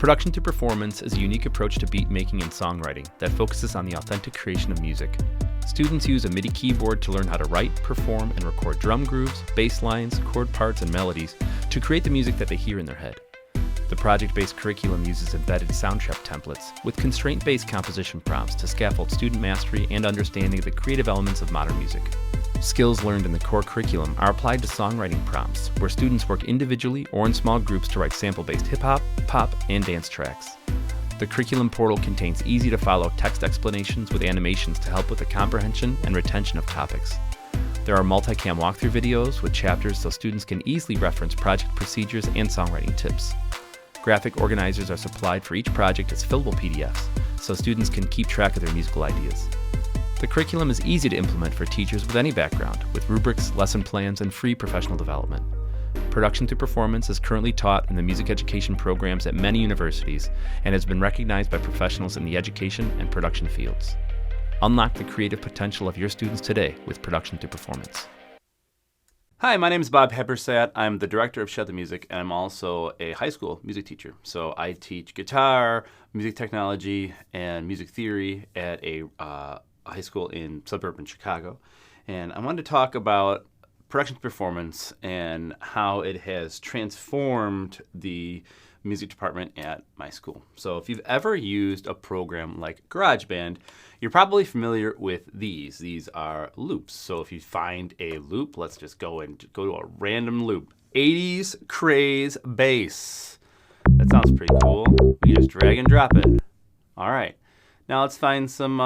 Production to Performance is a unique approach to beat making and songwriting that focuses on the authentic creation of music. Students use a MIDI keyboard to learn how to write, perform, and record drum grooves, bass lines, chord parts, and melodies to create the music that they hear in their head. The project-based curriculum uses embedded soundtrack templates with constraint-based composition prompts to scaffold student mastery and understanding of the creative elements of modern music. Skills learned in the core curriculum are applied to songwriting prompts, where students work individually or in small groups to write sample-based hip-hop, pop, and dance tracks. The curriculum portal contains easy-to-follow text explanations with animations to help with the comprehension and retention of topics. There are multicam walkthrough videos with chapters so students can easily reference project procedures and songwriting tips. Graphic organizers are supplied for each project as fillable PDFs, so students can keep track of their musical ideas. The curriculum is easy to implement for teachers with any background, with rubrics, lesson plans, and free professional development. Production to Performance is currently taught in the music education programs at many universities and has been recognized by professionals in the education and production fields. Unlock the creative potential of your students today with Production to Performance. Hi, my name is Bob Hebersat. I'm the director of Shut the Music, and I'm also a high school music teacher. So I teach guitar, music technology, and music theory at a high school in suburban Chicago. And I wanted to talk about production to performance and how it has transformed the music department at my school. So if you've ever used a program like GarageBand, you're probably familiar with these. These are loops. So if you find a loop, let's just go to a random loop. 80s craze bass. That sounds pretty cool. We can just drag and drop it. All right. Now let's find some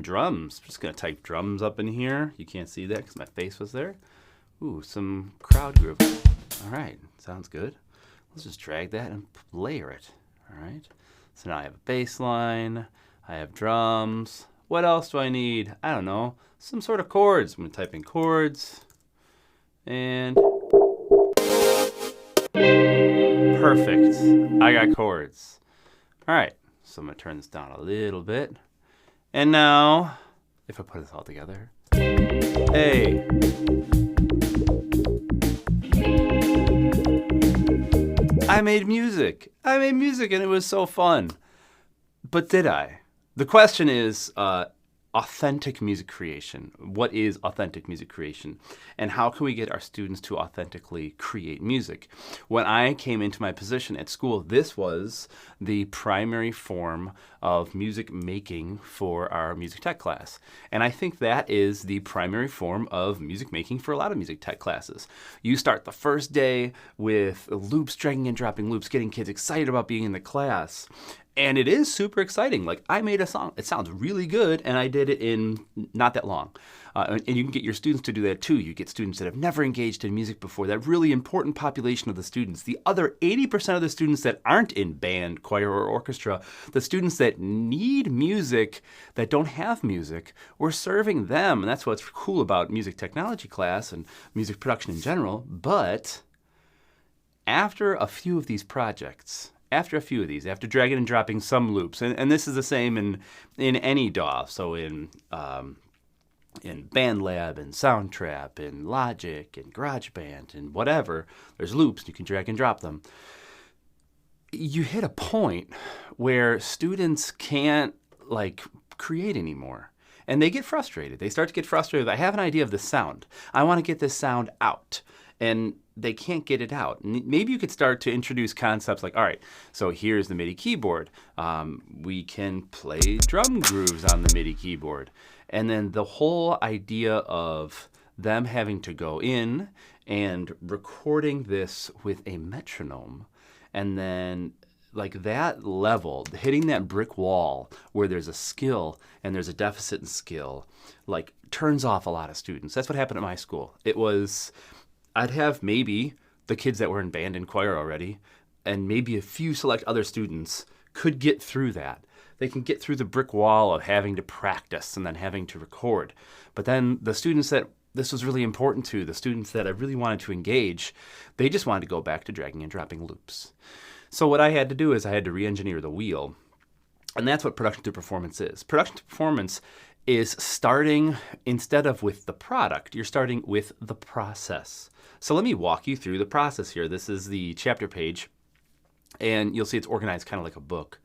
drums. I'm just gonna type drums up in here. You can't see that because my face was there. Ooh, some crowd groove. All right, sounds good. Let's just drag that and layer it. All right. So now I have a bass line. I have drums. What else do I need? I don't know. Some sort of chords. I'm gonna type in chords. And perfect. I got chords. All right. So I'm gonna turn this down a little bit. And now, if I put this all together, hey. I made music and it was so fun. But did I? The question is, authentic music creation. What is authentic music creation? And how can we get our students to authentically create music? When I came into my position at school, this was the primary form of music making for our music tech class. And I think that is the primary form of music making for a lot of music tech classes. You start the first day with loops, dragging and dropping loops, getting kids excited about being in the class. And it is super exciting. Like, I made a song. It sounds really good, and I did it in not that long. And you can get your students to do that too. You get students that have never engaged in music before, that really important population of the students. The other 80% of the students that aren't in band, choir, or orchestra, the students that need music, that don't have music, we're serving them. And that's what's cool about music technology class and music production in general. But after a few of these projects, after dragging and dropping some loops, and this is the same in any DAW, so in BandLab and Soundtrap and Logic and GarageBand and whatever, there's loops, you can drag and drop them. You hit a point where students can't create anymore. And they get frustrated. They start to get frustrated. I have an idea of the sound. I want to get this sound out. And they can't get it out. Maybe you could start to introduce concepts like, all right, so here's the MIDI keyboard. We can play drum grooves on the MIDI keyboard. And then the whole idea of them having to go in and recording this with a metronome, and then that level, hitting that brick wall where there's a skill and there's a deficit in skill, turns off a lot of students. That's what happened at my school. I'd have maybe the kids that were in band and choir already, and maybe a few select other students could get through that. They can get through the brick wall of having to practice and then having to record. But then the students that this was really important to, the students that I really wanted to engage, they just wanted to go back to dragging and dropping loops. So what I had to do is I had to re-engineer the wheel. And that's what production to performance is. Production to performance is starting, instead of with the product, you're starting with the process. So let me walk you through the process here. This is the chapter page And you'll see it's organized kind of like a book.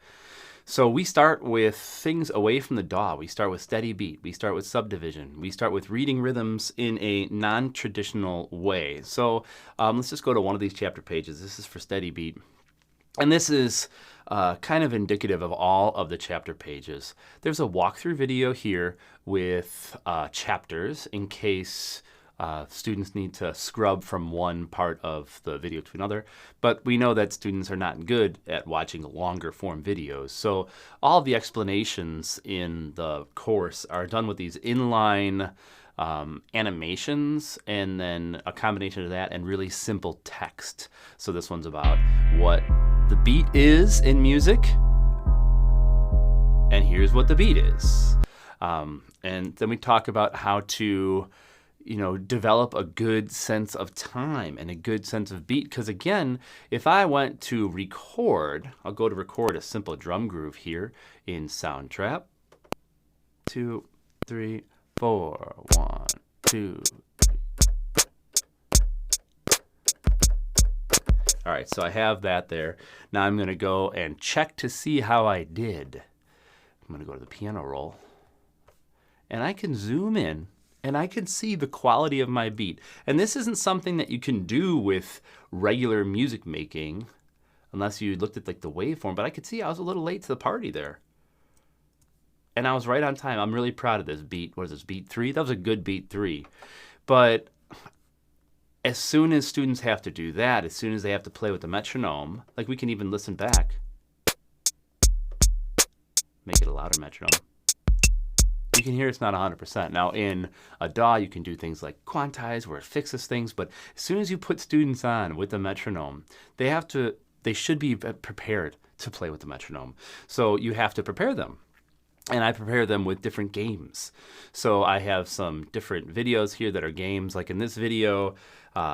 So we start with things away from the DAW. We start with steady beat. We start with subdivision. We start with reading rhythms in a non-traditional way. So let's just go to one of these chapter pages. This is for steady beat. And this is kind of indicative of all of the chapter pages. There's a walkthrough video here with chapters in case students need to scrub from one part of the video to another, but we know that students are not good at watching longer form videos. So all of the explanations in the course are done with these inline animations, and then a combination of that and really simple text. So this one's about what the beat is in music, and here's what the beat is. And then we talk about how to develop a good sense of time and a good sense of beat. Because again, if I went to record, I'll go to record a simple drum groove here in Soundtrap. 2, 3, 4, 1, 2, 3. All right, so I have that there. Now I'm going to go and check to see how I did. I'm going to go to the piano roll, and I can zoom in, and I can see the quality of my beat. And this isn't something that you can do with regular music making unless you looked at like the waveform, but I could see I was a little late to the party there. And I was right on time. I'm really proud of this beat. What is this, beat 3? That was a good beat 3. But as soon as students have to do that, as soon as they have to play with the metronome, like we can even listen back. Make it a louder metronome. You can hear it's not 100%. Now in a DAW, you can do things like quantize where it fixes things, but as soon as you put students on with the metronome, they should be prepared to play with the metronome. So you have to prepare them. And I prepare them with different games. So I have some different videos here that are games. Like in this video,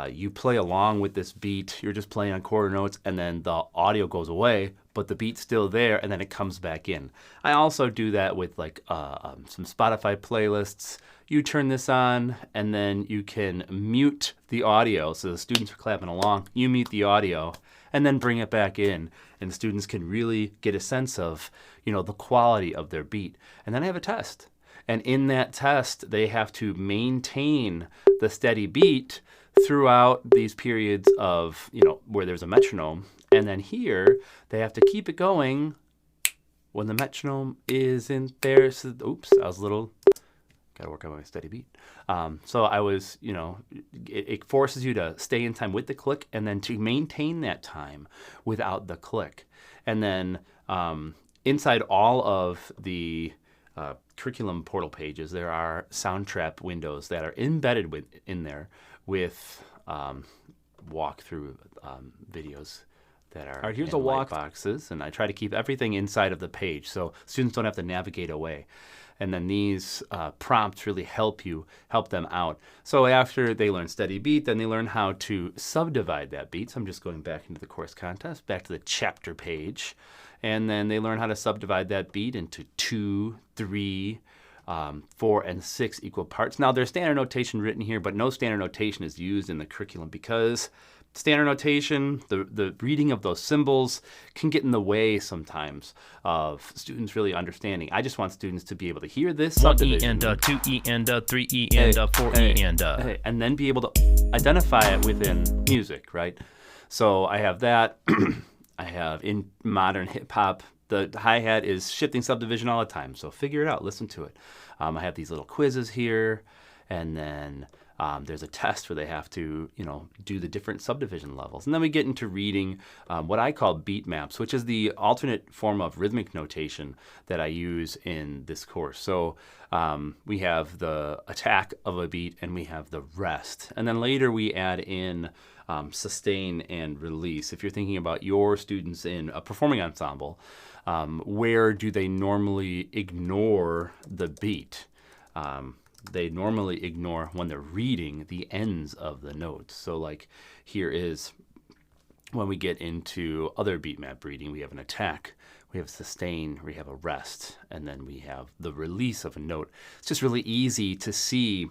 you play along with this beat. You're just playing on quarter notes, and then the audio goes away, but the beat's still there, and then it comes back in. I also do that with like some Spotify playlists. You turn this on, and then you can mute the audio. So the students are clapping along. You mute the audio, and then bring it back in, and students can really get a sense of, the quality of their beat. And then I have a test. And in that test, they have to maintain the steady beat throughout these periods of, where there's a metronome. And then here, they have to keep it going when the metronome isn't there. So, oops, I was a little, got to work on my steady beat. So I was, it forces you to stay in time with the click and then to maintain that time without the click. And then inside all of the curriculum portal pages, there are Soundtrap windows that are embedded in there with walkthrough videos that are here's in a walk boxes, and I try to keep everything inside of the page so students don't have to navigate away. And then these prompts really help them out. So after they learn steady beat, then they learn how to subdivide that beat. So I'm just going back into the course contest, back to the chapter page. And then they learn how to subdivide that beat into 2, 3, 4, and 6 equal parts. Now there's standard notation written here, but no standard notation is used in the curriculum because standard notation, the reading of those symbols can get in the way sometimes of students really understanding. I just want students to be able to hear this 1E and 2E and 3E and 4E and then be able to identify it within music, right? So I have that. I have in modern hip hop, the hi-hat is shifting subdivision all the time. So figure it out, listen to it. I have these little quizzes here, and then there's a test where they have to, do the different subdivision levels. And then we get into reading what I call beat maps, which is the alternate form of rhythmic notation that I use in this course. So we have the attack of a beat, and we have the rest. And then later we add in sustain and release. If you're thinking about your students in a performing ensemble, where do they normally ignore the beat? They normally ignore when they're reading the ends of the notes. So like here is when we get into other beat map reading, we have an attack, we have sustain, we have a rest, and then we have the release of a note. It's just really easy to see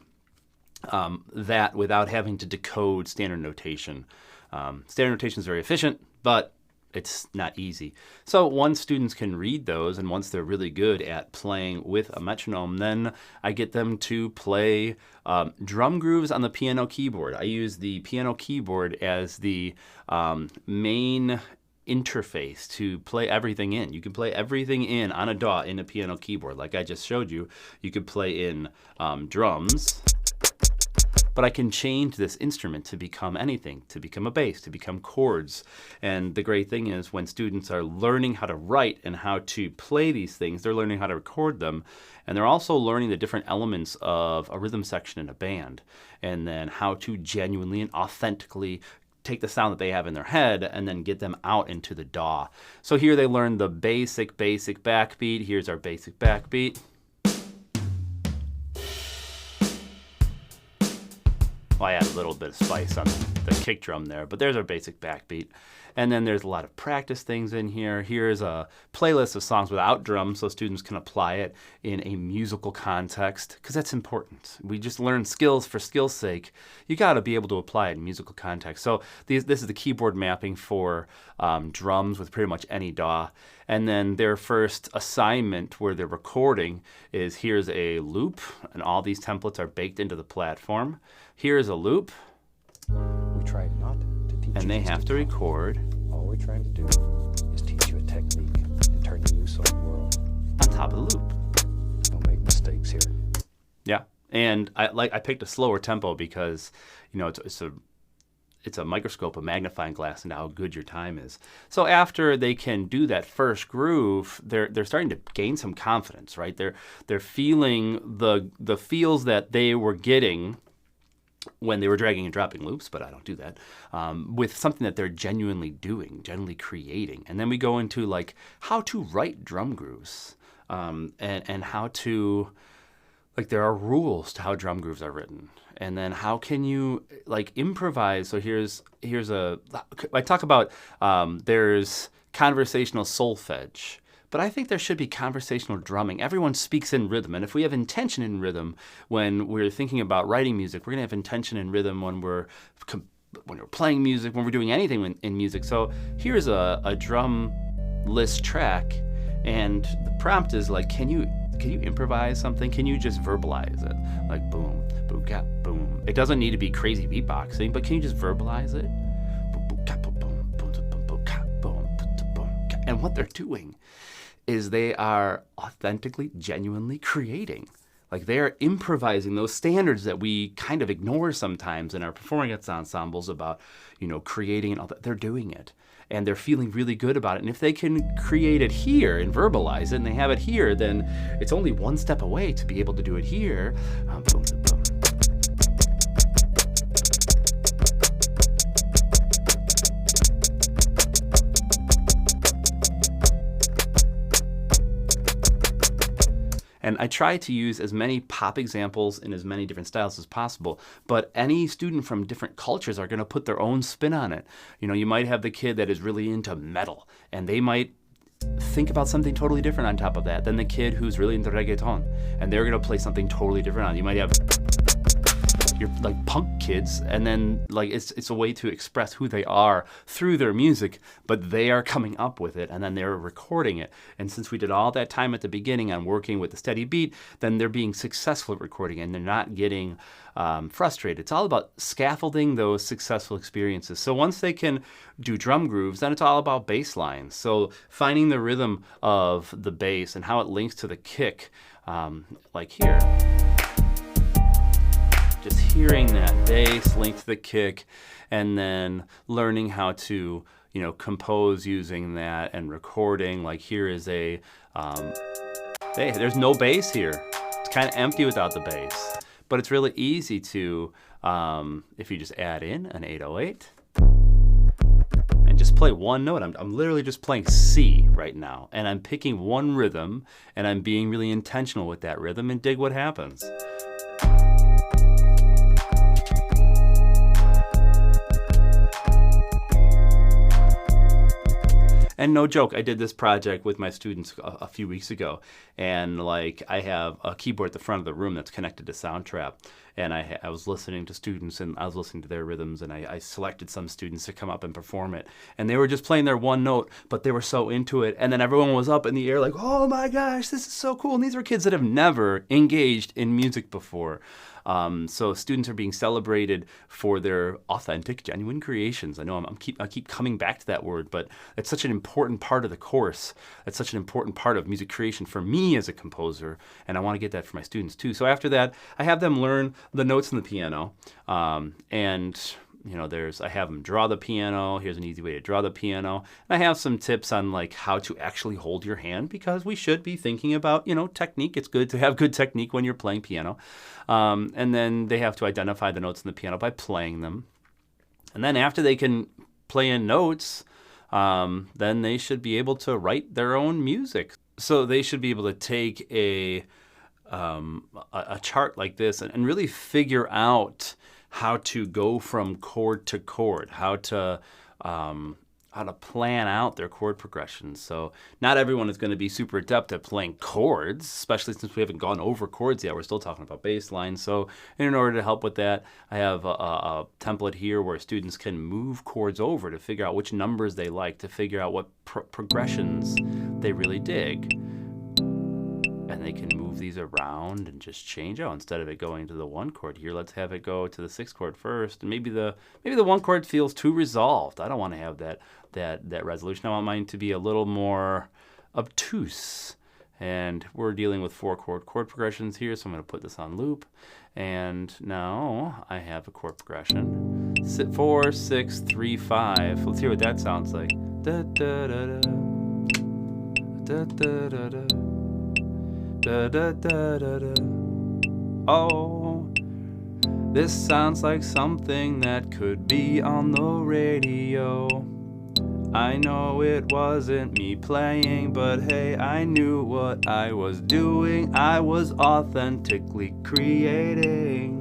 that without having to decode standard notation. Standard notation is very efficient, but it's not easy. So once students can read those, and once they're really good at playing with a metronome, then I get them to play drum grooves on the piano keyboard. I use the piano keyboard as the main interface to play everything in. You can play everything in on a DAW in a piano keyboard. Like I just showed you, you could play in drums. But I can change this instrument to become anything, to become a bass, to become chords. And the great thing is when students are learning how to write and how to play these things, they're learning how to record them. And they're also learning the different elements of a rhythm section in a band, and then how to genuinely and authentically take the sound that they have in their head and then get them out into the DAW. So here they learn the basic backbeat. Here's our basic backbeat. Well, I add a little bit of spice on the kick drum there, but there's our basic backbeat. And then there's a lot of practice things in here. Here's a playlist of songs without drums so students can apply it in a musical context, because that's important. We just learn skills for skill's sake. You got to be able to apply it in musical context. So this is the keyboard mapping for drums with pretty much any DAW. And then their first assignment where they're recording is here's a loop, and all these templates are baked into the platform. Here's a loop. We tried not to teach and they have to record. All we're trying to do is teach you a technique and turn you loose on the world. On top of the loop. Don't make mistakes here. Yeah, and I picked a slower tempo because it's a microscope, a magnifying glass into how good your time is. So after they can do that first groove, they're starting to gain some confidence, right? They're feeling the feels that they were getting when they were dragging and dropping loops, but I don't do that, with something that they're genuinely doing, genuinely creating. And then we go into like how to write drum grooves, and how to, like, there are rules to how drum grooves are written. And then how can you like improvise? So I talk about there's conversational solfege. But I think there should be conversational drumming. Everyone speaks in rhythm. And if we have intention in rhythm when we're thinking about writing music, we're going to have intention in rhythm when we're playing music, when we're doing anything in music. So here's a drum list track. And the prompt is like, can you improvise something? Can you just verbalize it? Like boom, boom, ka, boom. It doesn't need to be crazy beatboxing, but can you just verbalize it? Boom, boom, ka, boom, boom, boom, boom, boom, ka, boom, boom, ka. And what they're doing is they are authentically, genuinely creating. Like they are improvising those standards that we kind of ignore sometimes in our performing arts ensembles about, creating and all that. They're doing it. And they're feeling really good about it. And if they can create it here and verbalize it and they have it here, then it's only one step away to be able to do it here. Boom, boom, boom. And I try to use as many pop examples in as many different styles as possible, but any student from different cultures are going to put their own spin on it. You might have the kid that is really into metal, and they might think about something totally different on top of that than the kid who's really into reggaeton, and they're going to play something totally different on it. You might have your like punk kids, and then like it's a way to express who they are through their music, but they are coming up with it and then they're recording it. And since we did all that time at the beginning on working with the steady beat, then they're being successful at recording and they're not getting frustrated. It's all about scaffolding those successful experiences. So once they can do drum grooves, then it's all about bass lines. So finding the rhythm of the bass and how it links to the kick, like here. Just hearing that bass linked to the kick, and then learning how to, compose using that and recording. Like here is hey, there's no bass here. It's kind of empty without the bass, but it's really easy to, if you just add in an 808 and just play one note. I'm literally just playing C right now, and I'm picking one rhythm, and I'm being really intentional with that rhythm, and dig what happens. And no joke, I did this project with my students a few weeks ago, and like I have a keyboard at the front of the room that's connected to Soundtrap, and I was listening to students, and I was listening to their rhythms, and I selected some students to come up and perform it, and they were just playing their one note, but they were so into it, and then everyone was up in the air like, oh my gosh, this is so cool, and these were kids that have never engaged in music before. So students are being celebrated for their authentic, genuine creations. I know I keep coming back to that word, but it's such an important part of the course. It's such an important part of music creation for me as a composer, and I want to get that for my students too. So after that, I have them learn the notes on the piano, and I have them draw the piano. Here's an easy way to draw the piano. And I have some tips on like how to actually hold your hand, because we should be thinking about, technique. It's good to have good technique when you're playing piano. And then they have to identify the notes in the piano by playing them. And then after they can play in notes, then they should be able to write their own music. So they should be able to take a chart like this and really figure out how to go from chord to chord, how to plan out their chord progressions. So not everyone is going to be super adept at playing chords, especially since we haven't gone over chords yet. We're still talking about bass lines. So in order to help with that, I have a template here where students can move chords over to figure out which numbers they like, to figure out what progressions they really dig. And they can move these around and just change out. Instead of it going to the one chord here, let's have it go to the sixth chord first. And maybe the one chord feels too resolved. I don't want to have that resolution. I want mine to be a little more obtuse. And we're dealing with 4 chord progressions here, so I'm going to put this on loop. And now I have a chord progression. 4, 6, 3, 5. Let's hear what that sounds like. Da da da da. Da da da da. Da, da, da, da, da. Oh, this sounds like something that could be on the radio. I know it wasn't me playing, but hey, I knew what I was doing. I was authentically creating.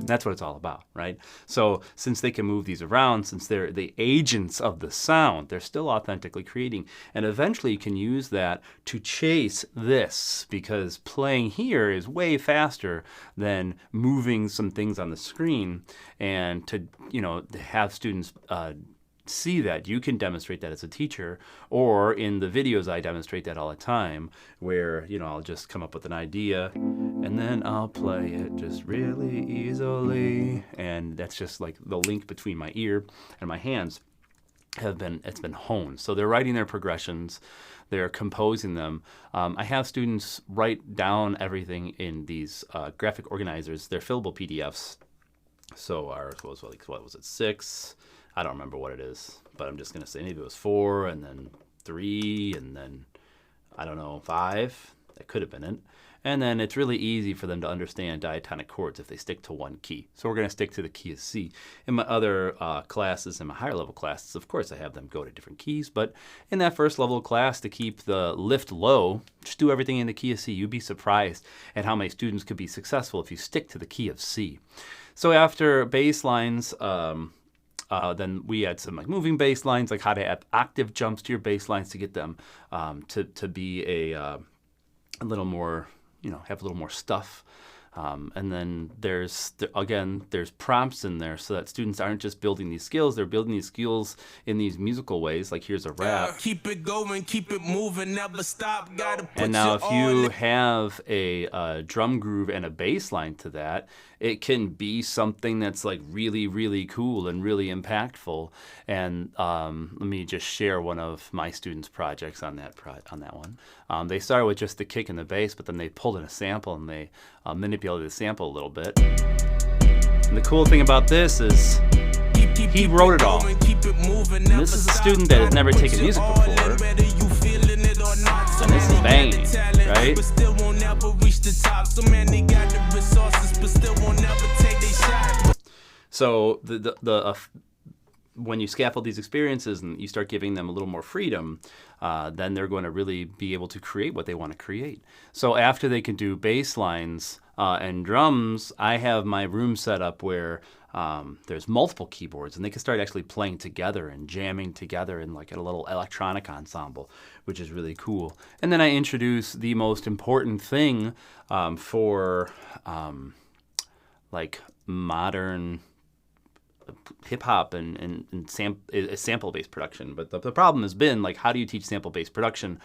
That's what it's all about, right? So since they can move these around, since they're the agents of the sound, they're still authentically creating. And eventually you can use that to chase this, because playing here is way faster than moving some things on the screen. And to have students see that, you can demonstrate that as a teacher, or in the videos I demonstrate that all the time, where I'll just come up with an idea and then I'll play it just really easily, and that's just like the link between my ear and my hands it's been honed. So they're writing their progressions, they're composing them. I have students write down everything in these graphic organizers. They're fillable PDFs. So ours was what was it, 6? I don't remember what it is, but I'm just going to say maybe it was 4, and then 3, and then, I don't know, 5. That could have been it. And then it's really easy for them to understand diatonic chords if they stick to one key. So we're going to stick to the key of C. In my other classes, in my higher level classes, of course, I have them go to different keys. But in that first level class, to keep the lift low, just do everything in the key of C. You'd be surprised at how many students could be successful if you stick to the key of C. So after bass lines, then we had some like moving bass lines, like how to add octave jumps to your bass lines to get them to be a little more, have a little more stuff. And then there's prompts in there so that students aren't just building these skills, they're building these skills in these musical ways, like here's a rap. Keep it going, keep it moving, never stop, gotta put And now you if on you it. have a drum groove and a bass line to that, it can be something that's like really, really cool and really impactful. And let me just share one of my students' projects on that one. They started with just the kick and the bass, but then they pulled in a sample and they manipulated the sample a little bit. And the cool thing about this is he wrote it all. And this is a student that has never taken music before. And this is banging, right? So when you scaffold these experiences and you start giving them a little more freedom, then they're going to really be able to create what they want to create. So after they can do bass lines and drums, I have my room set up where there's multiple keyboards, and they can start actually playing together and jamming together in like a little electronic ensemble, which is really cool. And then I introduce the most important thing for like modern hip hop and sample-based production. But the problem has been, like, how do you teach sample-based production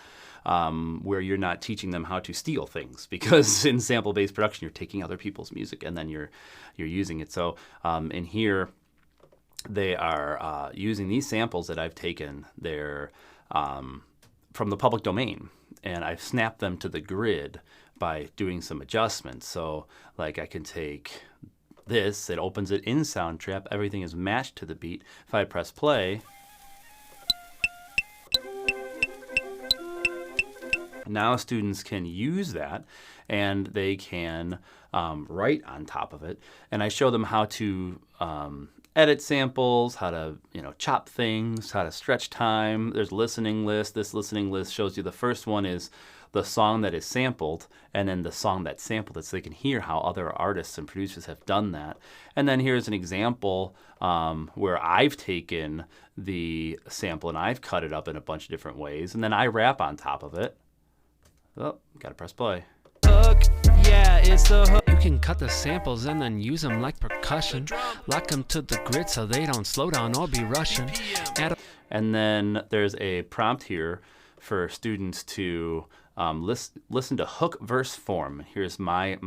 where you're not teaching them how to steal things? Because in sample-based production, you're taking other people's music and then you're using it. So in here, they are using these samples that I've taken. They're from the public domain, and I've snapped them to the grid by doing some adjustments. So, like, I can take this, it opens it in Soundtrap, everything is matched to the beat. If I press play, now students can use that and they can write on top of it. And I show them how to edit samples, how to chop things, how to stretch time. There's listening list. This listening list shows you the first one is the song that is sampled, and then the song that sampled it, so they can hear how other artists and producers have done that. And then here's an example where I've taken the sample and I've cut it up in a bunch of different ways, and then I rap on top of it. Oh, gotta press play. Hook, yeah, it's the hook. You can cut the samples and then use them like percussion. Lock them to the grid so they don't slow down or be rushing. And then there's a prompt here for students to listen to hook verse form. Here's my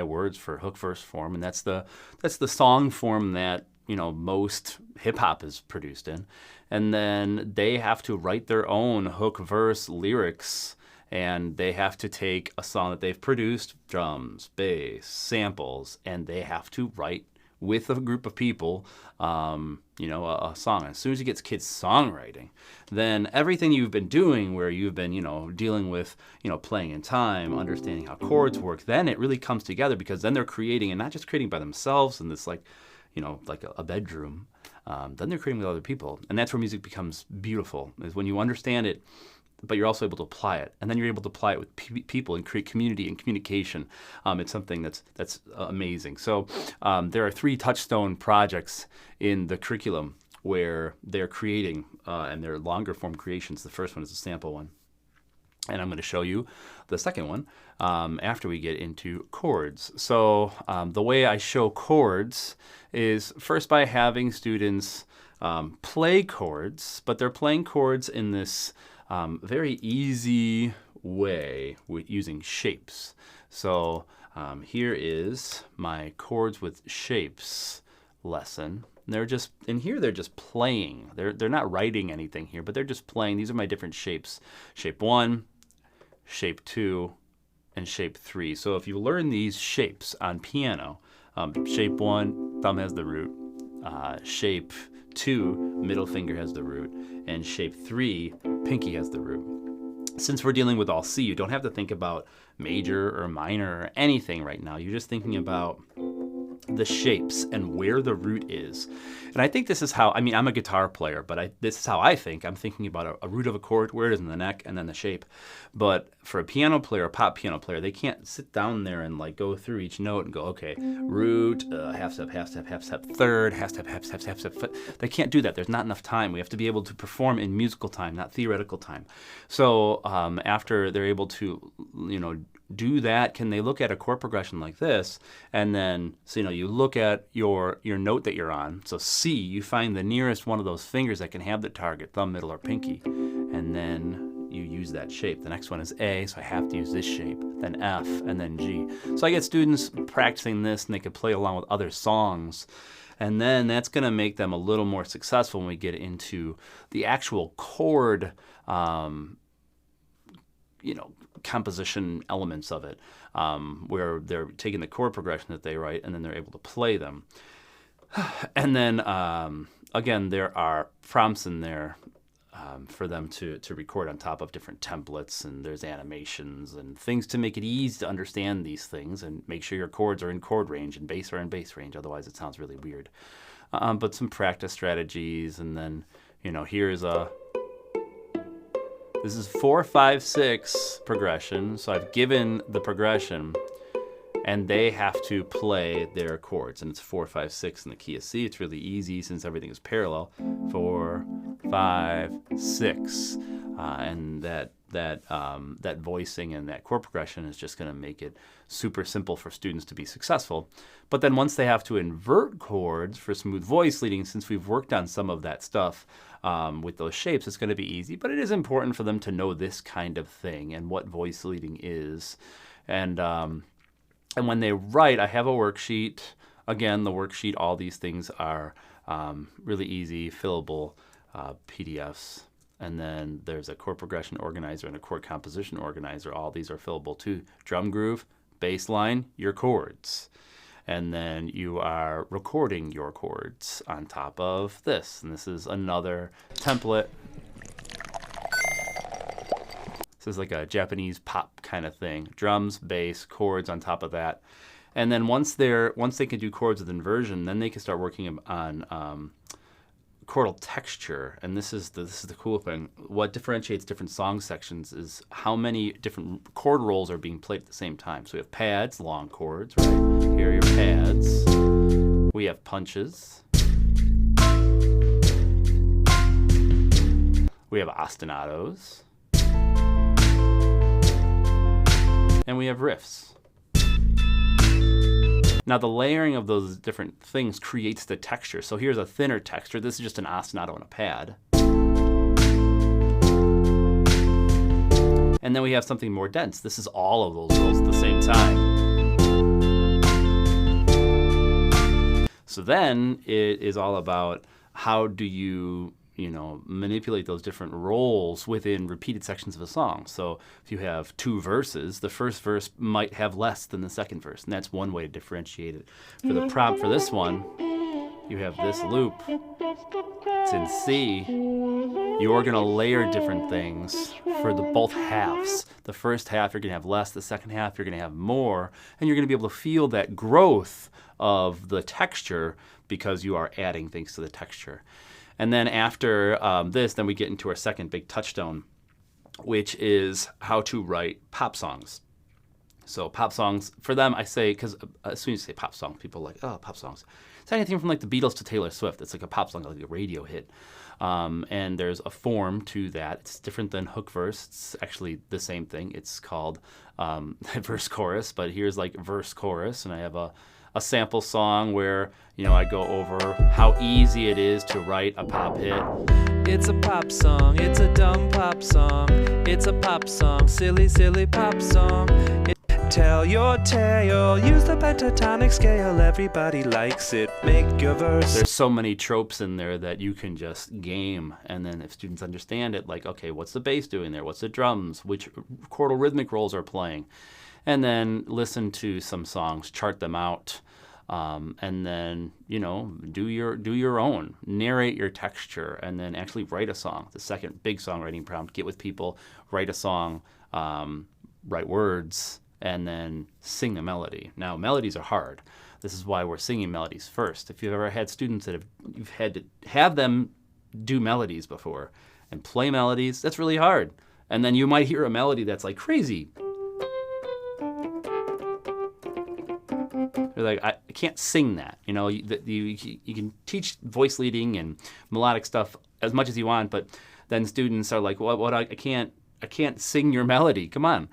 words for hook verse form, and that's the song form that most hip hop is produced in. And then they have to write their own hook verse lyrics, and they have to take a song that they've produced, drums, bass, samples, and they have to write with a group of people, a song. As soon as you get kids songwriting, then everything you've been doing, where you've been, dealing with, playing in time, understanding how chords work, then it really comes together, because then they're creating, and not just creating by themselves in this like a bedroom. Then they're creating with other people, and that's where music becomes beautiful. Is when you understand it, but you're also able to apply it, and then you're able to apply it with people and create community and communication. It's something that's amazing. So there are 3 touchstone projects in the curriculum where they're creating, and they're longer form creations. The first one is a sample one, and I'm going to show you the second one after we get into chords. So the way I show chords is first by having students play chords, but they're playing chords in this very easy way with using shapes. So here is my chords with shapes lesson. They're just playing. They're not writing anything here, but they're just playing. These are my different shapes: shape 1, shape 2, and shape 3. So if you learn these shapes on piano, shape 1, thumb has the root. Shape 2, middle finger has the root, and shape 3, pinky has the root. Since we're dealing with all C, you don't have to think about major or minor or anything right now. You're just thinking about the shapes and where the root is. And I think this is how, I'm a guitar player, but this is how I think. I'm thinking about a root of a chord, where it is in the neck, and then the shape. But for a piano player, a pop piano player, they can't sit down there and like go through each note and go, okay, root, half step, half step, half step, third, half step, half step, half step. They can't do that. There's not enough time. We have to be able to perform in musical time, not theoretical time. So after they're able to, do that, can they look at a chord progression like this, and then you look at your note that you're on. So C, you find the nearest one of those fingers that can have the target, thumb, middle, or pinky, and then you use that shape. The next one is A, so I have to use this shape, then F, and then G. So I get students practicing this, and they can play along with other songs, and then that's going to make them a little more successful when we get into the actual chord composition elements of it, where they're taking the chord progression that they write and then they're able to play them. And then, again, there are prompts in there for them to record on top of different templates, and there's animations and things to make it easy to understand these things and make sure your chords are in chord range and bass are in bass range, otherwise it sounds really weird. But some practice strategies, and then, here's this is 4, 5, 6 progression, so I've given the progression, and they have to play their chords, and it's 4, 5, 6 in the key of C. It's really easy since everything is parallel. 4, 5, 6, and that voicing and that chord progression is just going to make it super simple for students to be successful. But then once they have to invert chords for smooth voice leading, since we've worked on some of that stuff with those shapes, it's going to be easy. But it is important for them to know this kind of thing and what voice leading is. And when they write, I have a worksheet. Again, the worksheet, all these things are really easy, fillable PDFs. And then there's a chord progression organizer and a chord composition organizer. All these are fillable too. Drum groove, bass line, your chords. And then you are recording your chords on top of this. And this is another template. This is like a Japanese pop kind of thing. Drums, bass, chords on top of that. And then once they can do chords with inversion, then they can start working on chordal texture. And this is the cool thing. What differentiates different song sections is how many different chord rolls are being played at the same time. So we have pads, long chords, right? Here are your pads. We have punches. We have ostinatos. And we have riffs. Now the layering of those different things creates the texture. So here's a thinner texture. This is just an ostinato and a pad. And then we have something more dense. This is all of those rolls at the same time. So then it is all about how do you manipulate those different roles within repeated sections of a song. So if you have 2 verses, the first verse might have less than the second verse, and that's one way to differentiate it. For the prompt for this one, you have this loop. It's in C. You're going to layer different things for both halves. The first half, you're going to have less. The second half, you're going to have more. And you're going to be able to feel that growth of the texture because you are adding things to the texture. And then after this, then we get into our second big touchstone, which is how to write pop songs. So pop songs, for them, I say, because as soon as you say pop song, people are like, oh, pop songs. It's anything from like the Beatles to Taylor Swift. It's like a pop song, like a radio hit. And there's a form to that. It's different than hook verse. It's actually the same thing. It's called verse chorus, but here's like verse chorus, and I have a sample song where, I go over how easy it is to write a pop hit. It's a pop song, it's a dumb pop song. It's a pop song, silly, silly pop song. Tell your tale, use the pentatonic scale. Everybody likes it, make your verse. There's so many tropes in there that you can just game. And then if students understand it, like, okay, what's the bass doing there? What's the drums? Which chordal rhythmic rolls are playing? And then listen to some songs, chart them out. And then, do your own, narrate your texture, and then actually write a song. The second big songwriting prompt, get with people, write a song, write words, and then sing a melody. Now, melodies are hard. This is why we're singing melodies first. If you've ever had students you've had to have them do melodies before and play melodies, that's really hard. And then you might hear a melody that's like crazy. They're like, I can't sing that. You can teach voice leading and melodic stuff as much as you want, but then students are like, well, I can't sing your melody. Come on.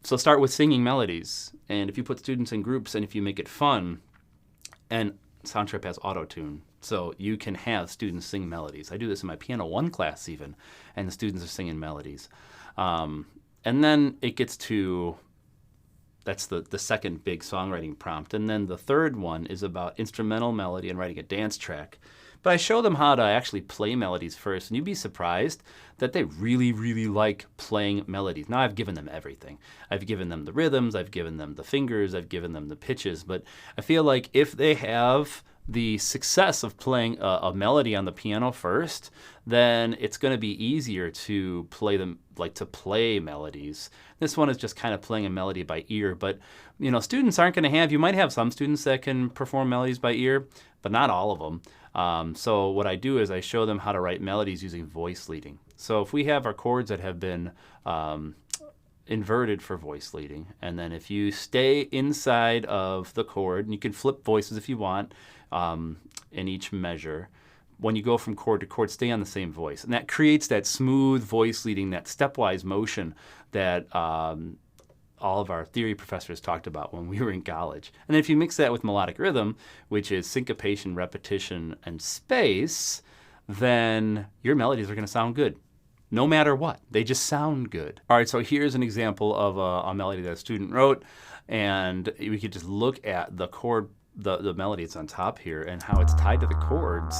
So start with singing melodies. And if you put students in groups and if you make it fun, and Soundtrip has auto-tune, so you can have students sing melodies. I do this in my Piano 1 class even, and the students are singing melodies. And then it gets to... That's the second big songwriting prompt. And then the third one is about instrumental melody and writing a dance track. But I show them how to actually play melodies first, and you'd be surprised that they really, really like playing melodies. Now, I've given them everything. I've given them the rhythms, I've given them the fingers, I've given them the pitches, but I feel like if they have the success of playing a melody on the piano first, then it's going to be easier to play them, like to play melodies. This one is just kind of playing a melody by ear, but students aren't going to have, you might have some students that can perform melodies by ear, but not all of them. So what I do is I show them how to write melodies using voice leading. So if we have our chords that have been inverted for voice leading. And then if you stay inside of the chord, and you can flip voices if you want in each measure, when you go from chord to chord, stay on the same voice. And that creates that smooth voice leading, that stepwise motion that all of our theory professors talked about when we were in college. And then if you mix that with melodic rhythm, which is syncopation, repetition, and space, then your melodies are going to sound good. No matter what, they just sound good. All right, so here's an example of a melody that a student wrote, and we could just look at the chord, the melody that's on top here, and how it's tied to the chords,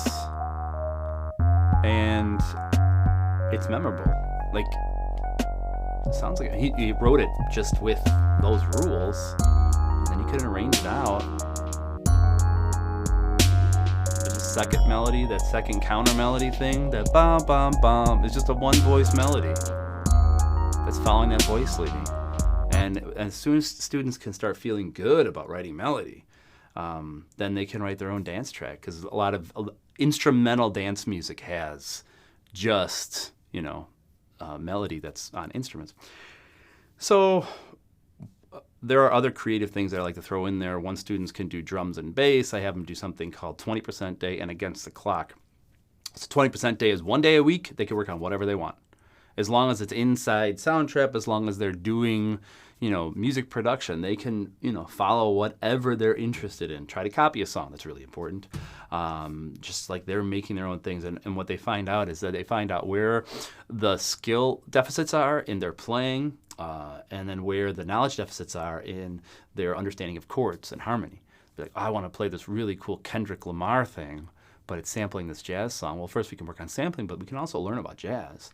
and it's memorable. Like, it sounds like he wrote it just with those rules, and then he could arrange it out. Second melody, that second counter melody thing, that bum bum bum, is just a one voice melody that's following that voice leading. And as soon as students can start feeling good about writing melody, then they can write their own dance track, because a lot of instrumental dance music has just, melody that's on instruments. So there are other creative things that I like to throw in there. One, students can do drums and bass. I have them do something called 20% day and against the clock. So 20% day is 1 day a week. They can work on whatever they want. As long as it's inside Soundtrap, as long as they're doing, music production, they can, follow whatever they're interested in. Try to copy a song. That's really important. Just like they're making their own things. And what they find out is that they find out where the skill deficits are in their playing, and then where the knowledge deficits are in their understanding of chords and harmony. Be like, I want to play this really cool Kendrick Lamar thing, but it's sampling this jazz song. Well, first we can work on sampling, but we can also learn about jazz.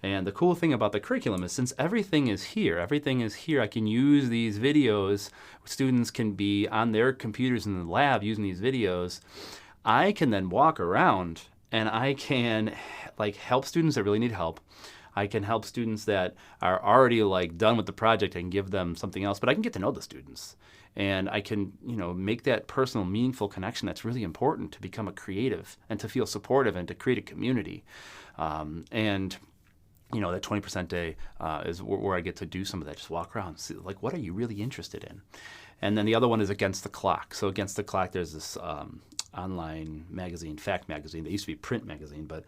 And the cool thing about the curriculum is, since everything is here, I can use these videos. Students can be on their computers in the lab using these videos. I can then walk around and I can help students that really need help. I can help students that are already done with the project and give them something else, but I can get to know the students. And I can, make that personal, meaningful connection that's really important to become a creative and to feel supportive and to create a community. That 20% day is where I get to do some of that. Just walk around and see, what are you really interested in? And then the other one is Against the Clock. So Against the Clock, there's this online magazine, Fact Magazine. They used to be print magazine, but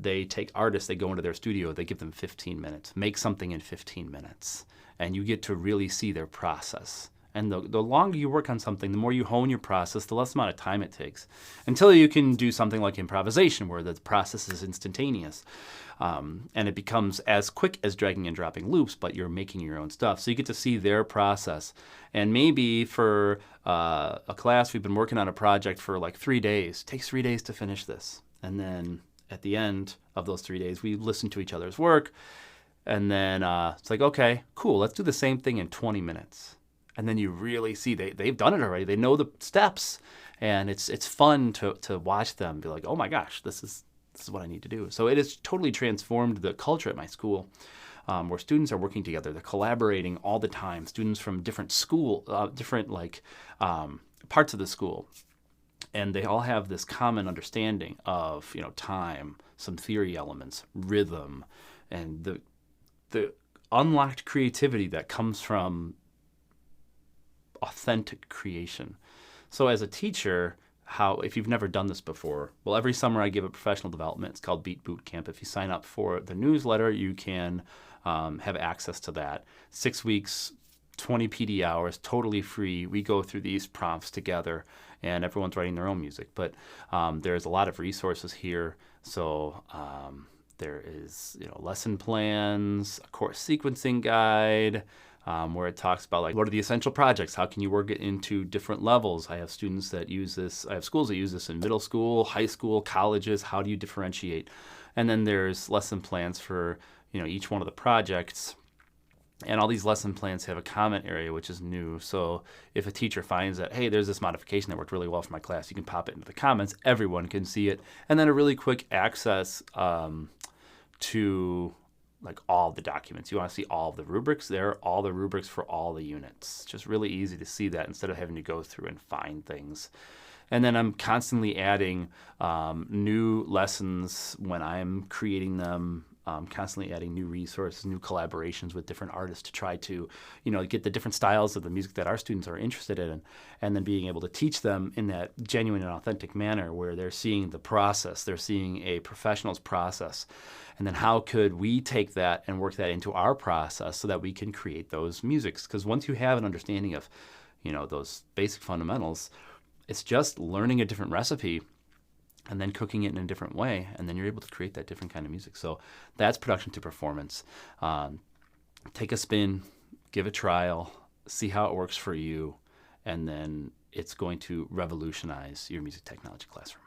they take artists, they go into their studio, they give them 15 minutes. Make something in 15 minutes. And you get to really see their process. And the longer you work on something, the more you hone your process, the less amount of time it takes. Until you can do something like improvisation, where the process is instantaneous. And it becomes as quick as dragging and dropping loops, but you're making your own stuff. So you get to see their process. And maybe for a class, we've been working on a project for 3 days. It takes 3 days to finish this. And then at the end of those 3 days, we listen to each other's work. And then it's okay, cool, let's do the same thing in 20 minutes. And then you really see they've done it already. They know the steps. And it's fun to watch them be like, oh my gosh, this is what I need to do. So it has totally transformed the culture at my school, where students are working together. They're collaborating all the time. Students from different parts of the school. And they all have this common understanding of, time, some theory elements, rhythm, and the unlocked creativity that comes from authentic creation. So as a teacher, if you've never done this before, well, every summer I give a professional development. It's called Beat Boot Camp. If you sign up for the newsletter, you can have access to that. 6 weeks, 20 PD hours, totally free. We go through these prompts together, and everyone's writing their own music. But there's a lot of resources here. So there is, lesson plans, a course sequencing guide, where it talks about what are the essential projects? How can you work it into different levels? I have students that use this. I have schools that use this in middle school, high school, colleges. How do you differentiate? And then there's lesson plans for each one of the projects. And all these lesson plans have a comment area, which is new. So if a teacher finds that, hey, there's this modification that worked really well for my class, you can pop it into the comments. Everyone can see it. And then a really quick access to all the documents. You want to see all of the rubrics? There are all the rubrics for all the units. It's just really easy to see that instead of having to go through and find things. And then I'm constantly adding new lessons when I'm creating them constantly adding new resources, new collaborations with different artists to try to, get the different styles of the music that our students are interested in, and then being able to teach them in that genuine and authentic manner where they're seeing the process, they're seeing a professional's process. And then how could we take that and work that into our process so that we can create those musics? Because once you have an understanding of, those basic fundamentals, it's just learning a different recipe and then cooking it in a different way, and then you're able to create that different kind of music. So that's production to performance. Take a spin, give a trial, see how it works for you, and then it's going to revolutionize your music technology classroom.